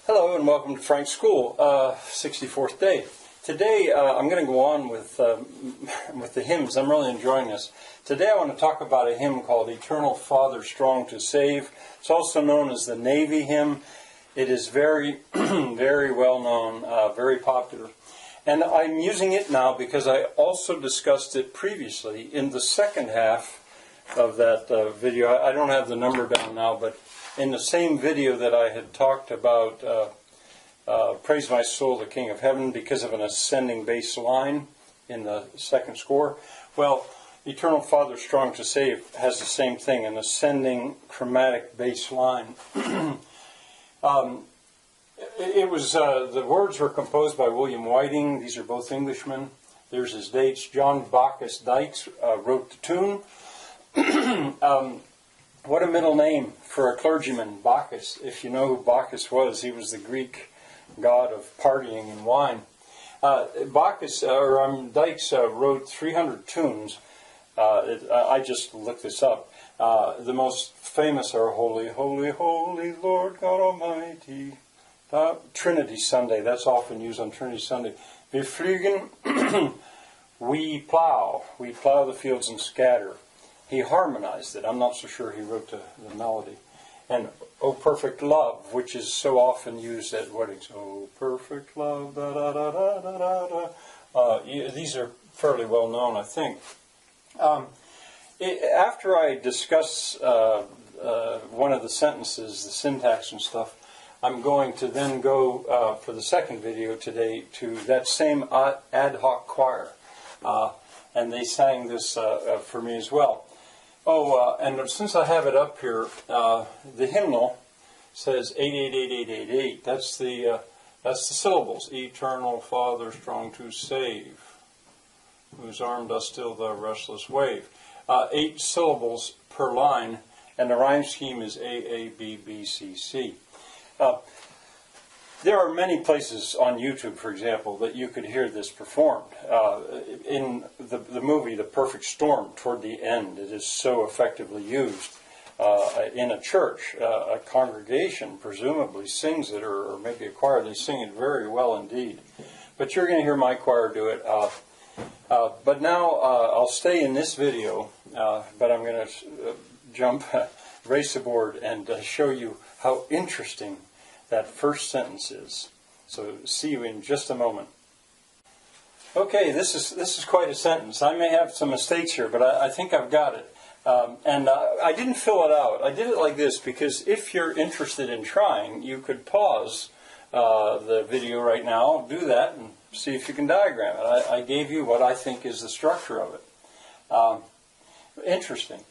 Hello and welcome to Frank's School, 64th day. Today I'm going to go on with the hymns. I'm really enjoying this. Today I want to talk about a hymn called Eternal Father Strong to Save. It's also known as the Navy hymn. It is very, very well known, very popular. And I'm using it now because I also discussed it previously in the second half of that video. I don't have the number down now, but in the same video that I had talked about Praise My Soul, the King of Heaven, because of an ascending bass line in the second score. Well, Eternal Father Strong to Save has the same thing, an ascending chromatic bass line. It was the words were composed by William Whiting. These are both Englishmen. There's his dates. John Bacchus Dykes wrote the tune. What a middle name for a clergyman, Bacchus. If you know who Bacchus was, he was the Greek god of partying and wine. Dykes wrote 300 tunes. I just looked this up. The most famous are Holy, Holy, Holy Lord God Almighty. Trinity Sunday, that's often used on Trinity Sunday. Wir fliegen, we plow the fields and scatter. He harmonized it. I'm not so sure he wrote the melody. And O Perfect Love, which is so often used at weddings. Oh, perfect love, da da da da da da. These are fairly well known, I think. After I discuss one of the sentences, the syntax and stuff, I'm going to then go for the second video today to that same ad hoc choir. And they sang this for me as well. And since I have it up here, the hymnal says 8888888. That's the syllables. Eternal Father, strong to save, whose arm does still the restless wave. 8 syllables per line, and the rhyme scheme is AABBCC. There are many places on YouTube, for example, that you could hear this performed. In the movie The Perfect Storm, toward the end, it is so effectively used. In a church, a congregation presumably sings it, or maybe a choir, they sing it very well indeed. But you're going to hear my choir do it. But now I'll stay in this video, but I'm going to race aboard and show you how interesting that first sentence is. So see you in just a moment. Okay, this is quite a sentence. I may have some mistakes here, but I think I've got it. And I didn't fill it out. I did it like this because if you're interested in trying, you could pause the video right now, do that, and see if you can diagram it. I gave you what I think is the structure of it. Interesting.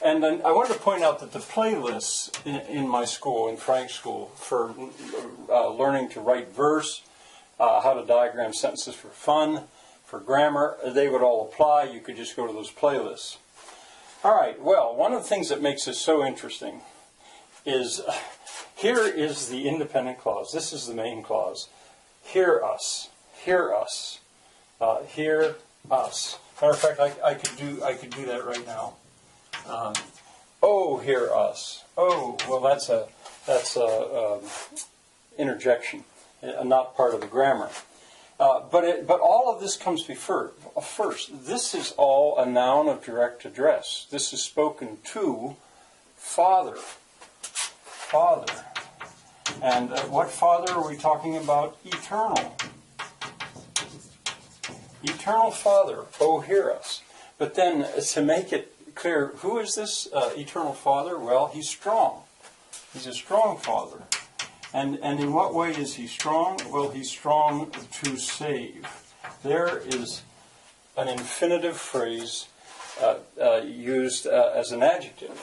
And then I wanted to point out that the playlists in my school, in Frank's School, for learning to write verse, how to diagram sentences for fun, for grammar, they would all apply. You could just go to those playlists. All right, well, one of the things that makes this so interesting is, here is the independent clause. This is the main clause. Hear us. Hear us. Hear us. Matter of fact, I could do that right now. Oh, hear us. Oh, well, that's a interjection, not part of the grammar. But all of this comes first. This is all a noun of direct address. This is spoken to Father. Father. And what Father are we talking about? Eternal. Eternal Father, oh, hear us. But then, to make it clear, who is this Eternal Father? Well, He's strong. He's a strong Father. And in what way is He strong? Well, He's strong to save. There is an infinitive phrase used as an adjective.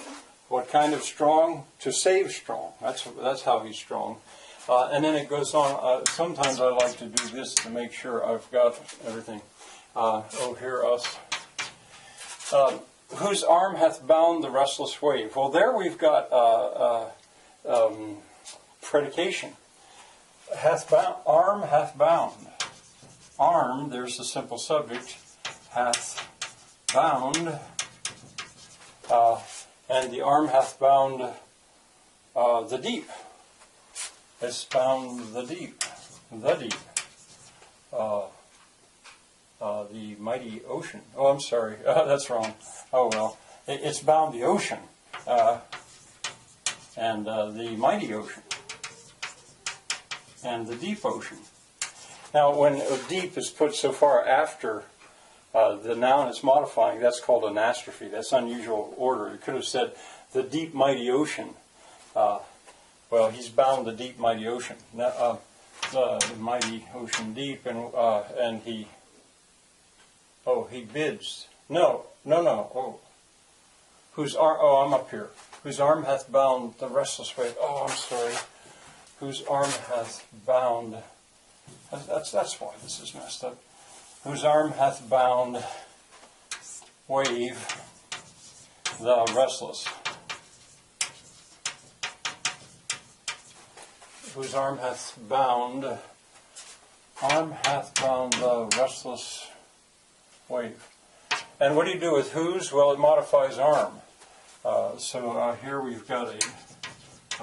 What kind of strong? To save strong. That's how He's strong. And then it goes on. Sometimes I like to do this to make sure I've got everything. Oh, hear us. Whose arm hath bound the restless wave? Well, there we've got predication. Arm hath bound. Arm, there's the simple subject, hath bound. And the arm hath bound the deep. It's bound the deep, the mighty ocean. Oh, I'm sorry, that's wrong. Oh well, it's bound the ocean, and the mighty ocean, and the deep ocean. Now, when deep is put so far after the noun is modifying, that's called anastrophe. That's unusual order. It could have said the deep mighty ocean. Well, he's bound the deep mighty ocean. The mighty ocean deep, and he. Oh, he bids. No. Oh, whose arm? Oh, I'm up here. Whose arm hath bound the restless wave? Oh, I'm sorry. Whose arm hath bound? That's why this is messed up. Whose arm hath bound wave the restless? Whose arm hath bound the restless wave. And what do you do with whose? Well, it modifies arm. So here we've got a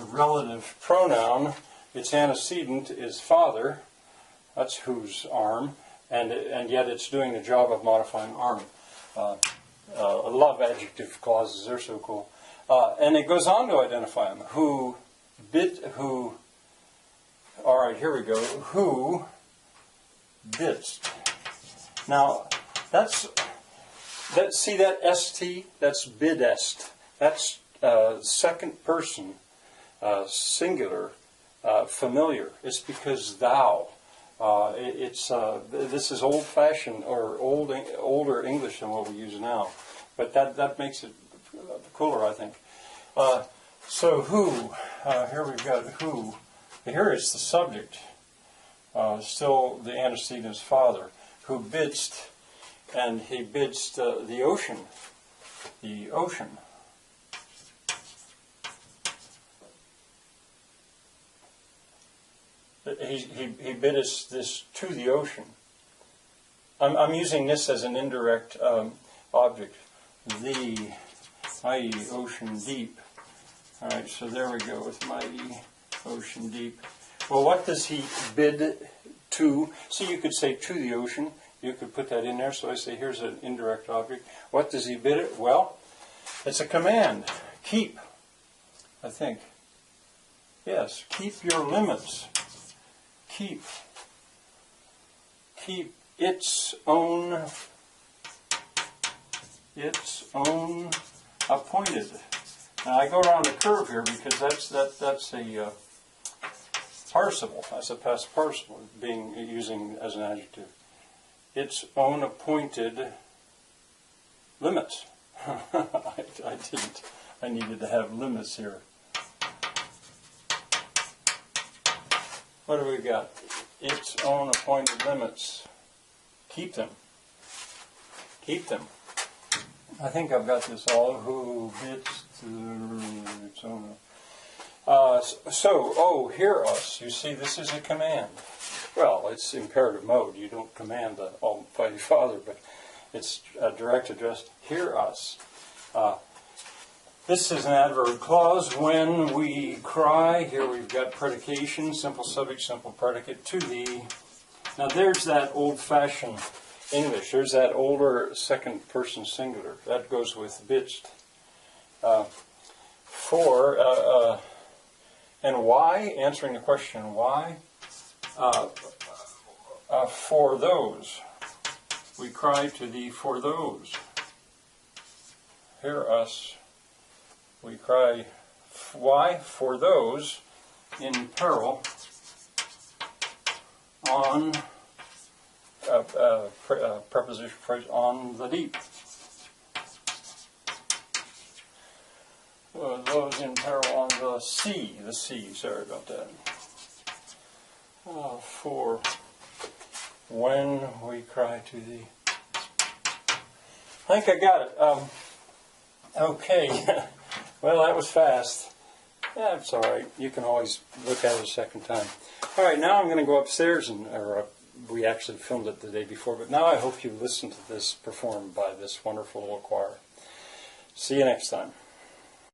relative pronoun. Its antecedent is father. That's whose arm. And yet it's doing the job of modifying arm. I love adjective clauses. They're so cool. And it goes on to identify them. All right, here we go. Who bidst. Now, see that st? That's bidest. That's second person, singular, familiar. It's because thou. This is old-fashioned or older English than what we use now, but that makes it cooler, I think. So who? Here we've got who. Here it's the subject. Still, the antecedent is father. Who bidst, and he bidst the ocean. The ocean. He biddest this to the ocean. I'm using this as an indirect object. The mighty ocean deep. All right, so there we go with mighty ocean deep. Well, what does he bid to? See, you could say to the ocean. You could put that in there. So I say here's an indirect object. What does he bid it? Well, it's a command. Keep, I think. Yes, keep your limits. Keep its own appointed. Now I go around the curve here because that's a participle. That's a past participle using as an adjective. Its own appointed limits. I didn't. I needed to have limits here. What do we got? Its own appointed limits. Keep them. Keep them. I think I've got this all. Who bids to its own. Hear us. You see, this is a command. Well, it's imperative mode. You don't command the Almighty Father, but it's a direct address. Hear us. This is an adverb clause. When we cry, here we've got predication, simple subject, simple predicate, to thee. Now there's that old-fashioned English. There's that older second person singular. That goes with bidst. And why? Answering the question why. For those. We cry to thee for those. Hear us. We cry, why? For those in peril on, preposition phrase, on the deep. Those in peril on the sea, sorry about that. For when we cry to thee. I think I got it. Okay. Well, that was fast. Yeah, it's all right. You can always look at it a second time. All right, now I'm going to go upstairs, we actually filmed it the day before, but now I hope you listen to this performed by this wonderful little choir. See you next time.